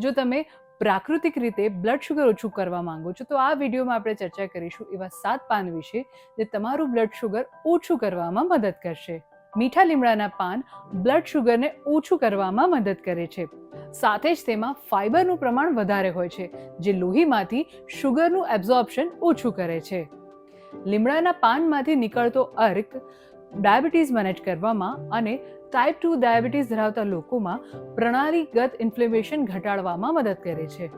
જો તમે પ્રાકૃતિક રીતે બ્લડ શુગર ઓછું કરવા માંગો છો તો આ વિડીયોમાં આપણે ચર્ચા કરીશું એવા 7 પાન વિશે જે તમારું બ્લડ શુગર ઓછું કરવામાં મદદ કરશે. મીઠા લીમડાના પાન બ્લડ શુગરને ઓછું કરવામાં મદદ કરે છે. સાથે જ તેમાં ફાઇબરનું પ્રમાણ વધારે હોય છે જે લોહીમાંથી શુગરનું એબ્ઝોર્પ્શન ઓછું કરે છે. લીમડાના પાનમાંથી નીકળતો અર્ક ડાયાબિટીસ મેનેજ કરવામાં અને ટાઈપ 2 ડાયાબિટીસ ધરાવતા લોકોમાં પ્રણાલીગત ઇન્ફ્લેમેશન ઘટાડવામાં મદદ કરે છે.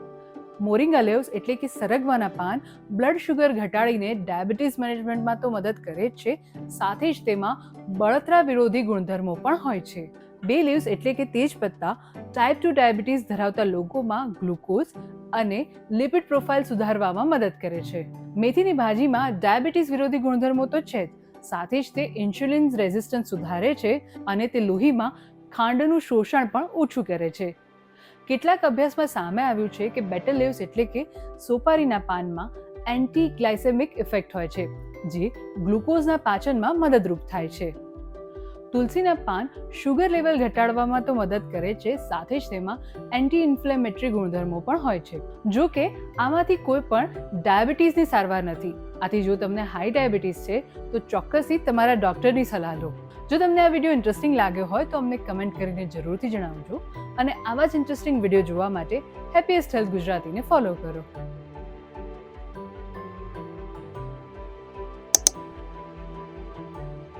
મોરિંગા લીવ્સ એટલે કે સરગવાના પાન બ્લડ શુગર ઘટાડીને ડાયાબિટીસ મેનેજમેન્ટમાં તો મદદ કરે જ છે, સાથે જ તેમાં બળતરા વિરોધી ગુણધર્મો પણ હોય છે. બે લીવ્સ એટલે કે તેજ પત્તા ટાઈપ 2 ડાયાબિટીસ ધરાવતા લોકોમાં ગ્લુકોઝ અને લિપિડ પ્રોફાઇલ સુધારવામાં મદદ કરે છે. મેથીની ભાજીમાં ડાયાબિટીસ વિરોધી ગુણધર્મો તો છે જ, સાથે જ તે ઇન્સ્યુલિન રેઝિસ્ટન્સ સુધારે છે અને તે લોહીમાં ખાંડનું શોષણ પણ ઓછું કરે છે. કેટલાક અભ્યાસમાં સામે આવ્યું છે કે બેટલ લીવ્સ એટલે કે સોપારીના પાનમાં એન્ટી ગ્લાયસેમિક ઇફેક્ટ હોય છે જે ગ્લુકોઝના પાચનમાં મદદરૂપ થાય છે. તુલસીના પાન શુગર લેવલ ઘટાડવામાં તો મદદ કરે છે, સાથે જ તેમાં એન્ટી ઇન્ફ્લેમેટરી ગુણધર્મો પણ હોય છે. જો કે આમાંથી કોઈ પણ ડાયાબિટીસની સારવાર નથી. આથી જો તમને હાઈ ડાયાબિટીસ છે તો ચોક્કસથી તમારા ડૉક્ટરની સલાહ લો. જો તમને આ વિડીયો ઇન્ટરેસ્ટિંગ લાગ્યો હોય તો અમને કમેન્ટ કરીને જરૂરથી જણાવજો અને આવા જ ઇન્ટરેસ્ટિંગ વિડીયો જોવા માટે હેપીએસ્ટ હેલ્થ ગુજરાતીને ફોલો કરો.